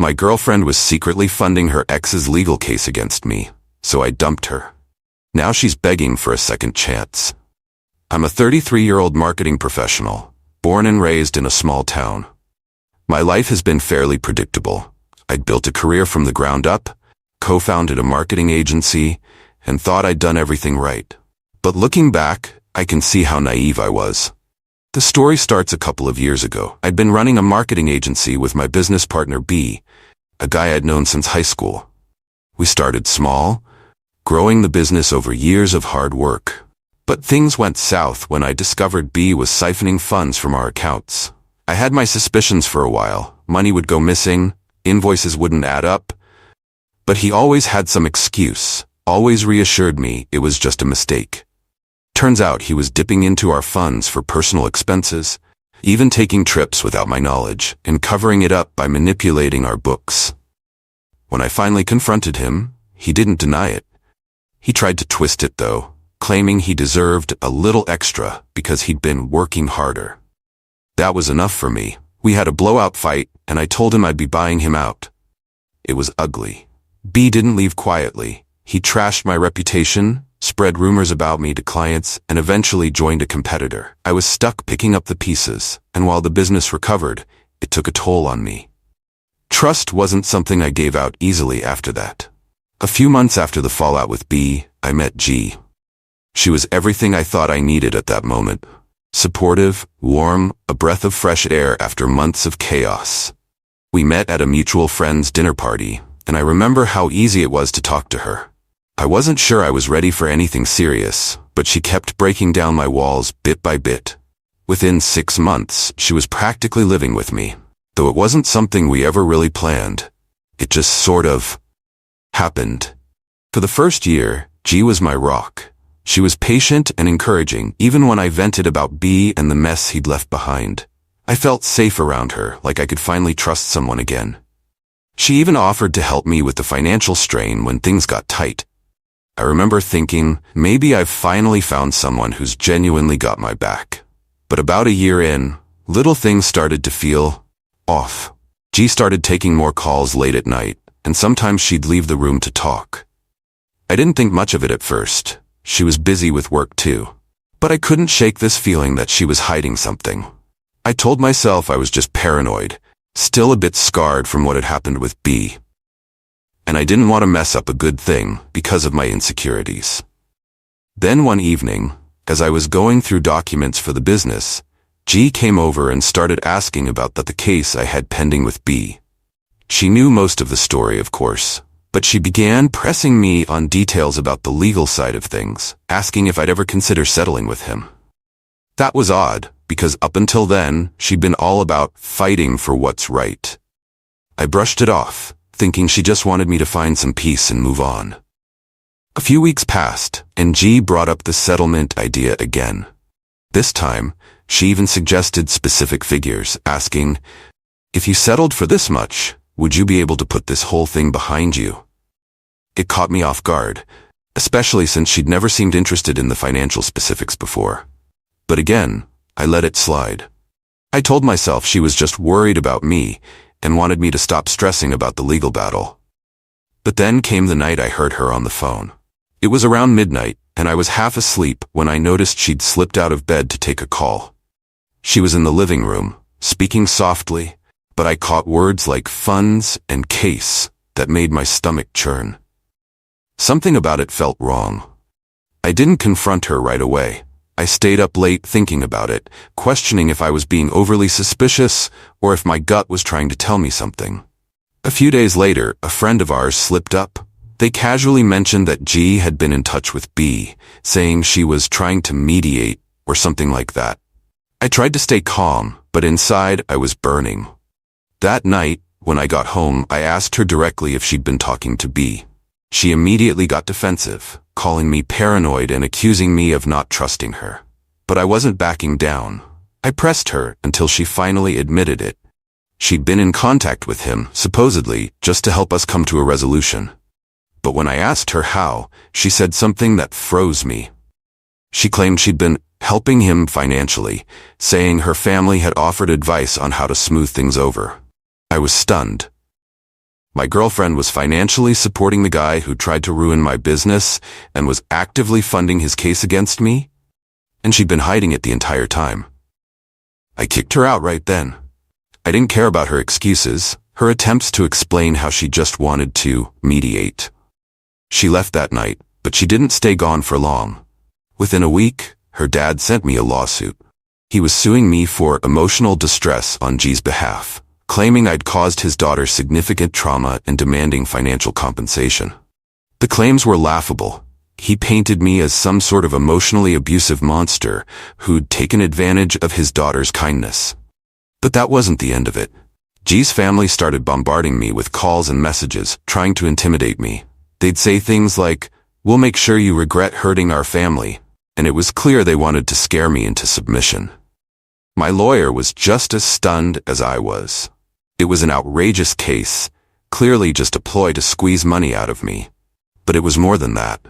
My girlfriend was secretly funding her ex's legal case against me, so I dumped her. Now she's begging for a second chance. I'm a 33-year-old marketing professional, born and raised in a small town. My life has been fairly predictable. I'd built a career from the ground up, co-founded a marketing agency, and thought I'd done everything right. But looking back, I can see how naive I was. The story starts a couple of years ago. I'd been running a marketing agency with my business partner B, a guy I'd known since high school. We started small, growing the business over years of hard work. But things went south when I discovered B was siphoning funds from our accounts. I had my suspicions for a while. Money would go missing, invoices wouldn't add up. But he always had some excuse, always reassured me it was just a mistake. Turns out he was dipping into our funds for personal expenses, even taking trips without my knowledge, and covering it up by manipulating our books. When I finally confronted him, he didn't deny it. He tried to twist it though, claiming he deserved a little extra because he'd been working harder. That was enough for me. We had a blowout fight, and I told him I'd be buying him out. It was ugly. B didn't leave quietly. He trashed my reputation, spread rumors about me to clients, and eventually joined a competitor. I was stuck picking up the pieces, and while the business recovered, it took a toll on me. Trust wasn't something I gave out easily after that. A few months after the fallout with B, I met G. She was everything I thought I needed at that moment. Supportive, warm, a breath of fresh air after months of chaos. We met at a mutual friend's dinner party, and I remember how easy it was to talk to her. I wasn't sure I was ready for anything serious, but she kept breaking down my walls bit by bit. Within 6 months, she was practically living with me, though it wasn't something we ever really planned. It just sort of happened. For the first year, G was my rock. She was patient and encouraging, even when I vented about B and the mess he'd left behind. I felt safe around her, like I could finally trust someone again. She even offered to help me with the financial strain when things got tight. I remember thinking, maybe I've finally found someone who's genuinely got my back. But about a year in, little things started to feel off. G started taking more calls late at night, and sometimes she'd leave the room to talk. I didn't think much of it at first. She was busy with work too. But I couldn't shake this feeling that she was hiding something. I told myself I was just paranoid, still a bit scarred from what had happened with B. And I didn't want to mess up a good thing because of my insecurities. Then one evening, as I was going through documents for the business, G came over and started asking about the case I had pending with B. She knew most of the story, of course, but she began pressing me on details about the legal side of things, asking if I'd ever consider settling with him. That was odd, because up until then, she'd been all about fighting for what's right. I brushed it off, thinking she just wanted me to find some peace and move on. A few weeks passed, and G brought up the settlement idea again. This time, she even suggested specific figures, asking, "If you settled for this much, would you be able to put this whole thing behind you?" It caught me off guard, especially since she'd never seemed interested in the financial specifics before. But again, I let it slide. I told myself she was just worried about me and wanted me to stop stressing about the legal battle. But then came the night I heard her on the phone. It was around midnight, and I was half asleep when I noticed she'd slipped out of bed to take a call. She was in the living room, speaking softly, but I caught words like funds and case that made my stomach churn. Something about it felt wrong. I didn't confront her right away. I stayed up late thinking about it, questioning if I was being overly suspicious or if my gut was trying to tell me something. A few days later, a friend of ours slipped up. They casually mentioned that G had been in touch with B, saying she was trying to mediate or something like that. I tried to stay calm, but inside I was burning. That night, when I got home, I asked her directly if she'd been talking to B. She immediately got defensive, calling me paranoid and accusing me of not trusting her. But I wasn't backing down. I pressed her until she finally admitted it. She'd been in contact with him, supposedly, just to help us come to a resolution. But when I asked her how, she said something that froze me. She claimed she'd been helping him financially, saying her family had offered advice on how to smooth things over. I was stunned. My girlfriend was financially supporting the guy who tried to ruin my business and was actively funding his case against me, and she'd been hiding it the entire time. I kicked her out right then. I didn't care about her excuses, her attempts to explain how she just wanted to mediate. She left that night, but she didn't stay gone for long. Within a week, her dad sent me a lawsuit. He was suing me for emotional distress on G's behalf, claiming I'd caused his daughter significant trauma and demanding financial compensation. The claims were laughable. He painted me as some sort of emotionally abusive monster who'd taken advantage of his daughter's kindness. But that wasn't the end of it. G's family started bombarding me with calls and messages, trying to intimidate me. They'd say things like, "We'll make sure you regret hurting our family," and it was clear they wanted to scare me into submission. My lawyer was just as stunned as I was. It was an outrageous case, clearly just a ploy to squeeze money out of me. But it was more than that.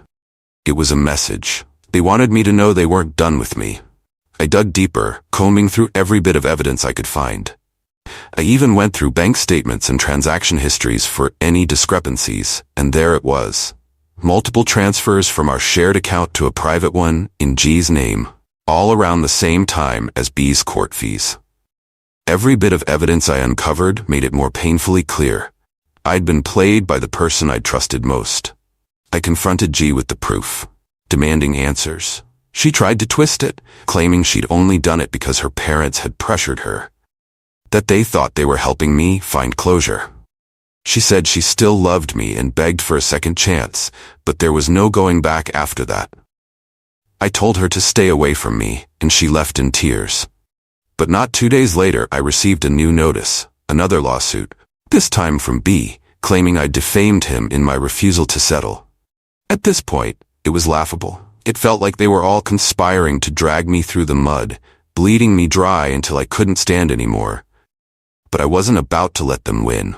It was a message. They wanted me to know they weren't done with me. I dug deeper, combing through every bit of evidence I could find. I even went through bank statements and transaction histories for any discrepancies, and there it was. Multiple transfers from our shared account to a private one in G's name, all around the same time as B's court fees. Every bit of evidence I uncovered made it more painfully clear. I'd been played by the person I'd trusted most. I confronted G with the proof, demanding answers. She tried to twist it, claiming she'd only done it because her parents had pressured her, that they thought they were helping me find closure. She said she still loved me and begged for a second chance, but there was no going back after that. I told her to stay away from me, and she left in tears. But not 2 days later, I received a new notice, another lawsuit, this time from B, claiming I defamed him in my refusal to settle. At this point, it was laughable. It felt like they were all conspiring to drag me through the mud, bleeding me dry until I couldn't stand anymore. But I wasn't about to let them win.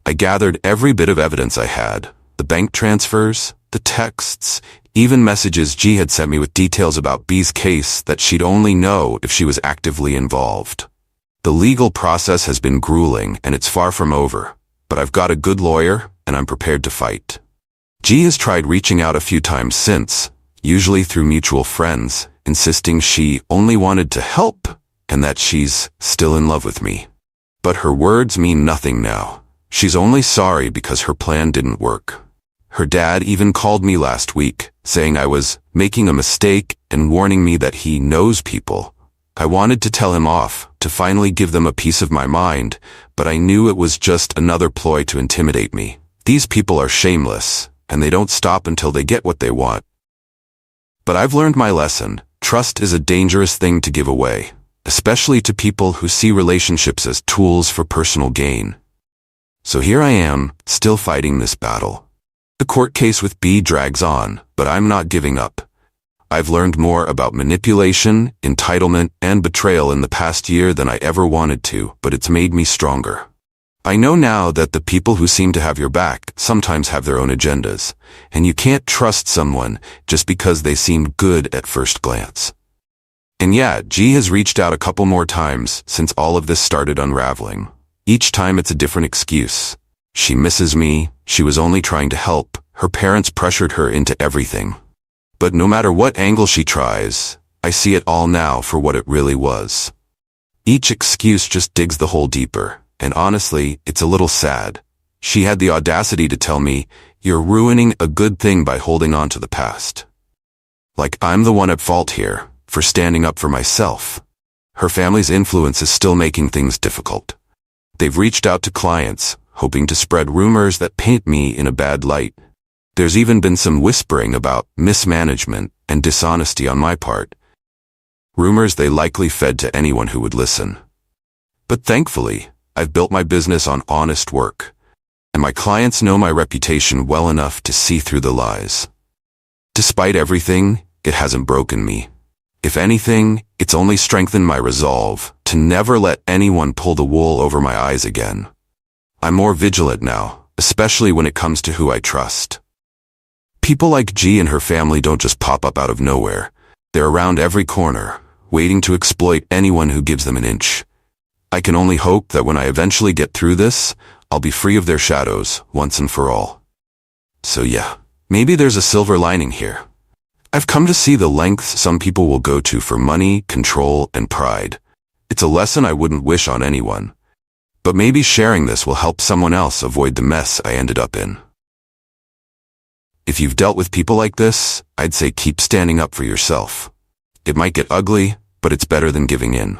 I gathered every bit of evidence I had, the bank transfers, the texts, even messages G had sent me with details about B's case that she'd only know if she was actively involved. The legal process has been grueling and it's far from over, but I've got a good lawyer and I'm prepared to fight. G has tried reaching out a few times since, usually through mutual friends, insisting she only wanted to help and that she's still in love with me. But her words mean nothing now. She's only sorry because her plan didn't work. Her dad even called me last week, saying I was making a mistake and warning me that he knows people. I wanted to tell him off, to finally give them a piece of my mind, but I knew it was just another ploy to intimidate me. These people are shameless, and they don't stop until they get what they want. But I've learned my lesson. Trust is a dangerous thing to give away, especially to people who see relationships as tools for personal gain. So here I am, still fighting this battle. The court case with B drags on, but I'm not giving up. I've learned more about manipulation, entitlement, and betrayal in the past year than I ever wanted to, but it's made me stronger. I know now that the people who seem to have your back sometimes have their own agendas, and you can't trust someone just because they seem good at first glance. And yeah, G has reached out a couple more times since all of this started unraveling. Each time it's a different excuse. She misses me, she was only trying to help, her parents pressured her into everything. But no matter what angle she tries, I see it all now for what it really was. Each excuse just digs the hole deeper, and honestly, it's a little sad. She had the audacity to tell me, "You're ruining a good thing by holding on to the past." Like I'm the one at fault here, for standing up for myself. Her family's influence is still making things difficult. They've reached out to clients, hoping to spread rumors that paint me in a bad light. There's even been some whispering about mismanagement and dishonesty on my part. Rumors they likely fed to anyone who would listen. But thankfully, I've built my business on honest work, and my clients know my reputation well enough to see through the lies. Despite everything, it hasn't broken me. If anything, it's only strengthened my resolve to never let anyone pull the wool over my eyes again. I'm more vigilant now, especially when it comes to who I trust. People like G and her family don't just pop up out of nowhere. They're around every corner, waiting to exploit anyone who gives them an inch. I can only hope that when I eventually get through this, I'll be free of their shadows, once and for all. So yeah, maybe there's a silver lining here. I've come to see the lengths some people will go to for money, control, and pride. It's a lesson I wouldn't wish on anyone. But maybe sharing this will help someone else avoid the mess I ended up in. If you've dealt with people like this, I'd say keep standing up for yourself. It might get ugly, but it's better than giving in.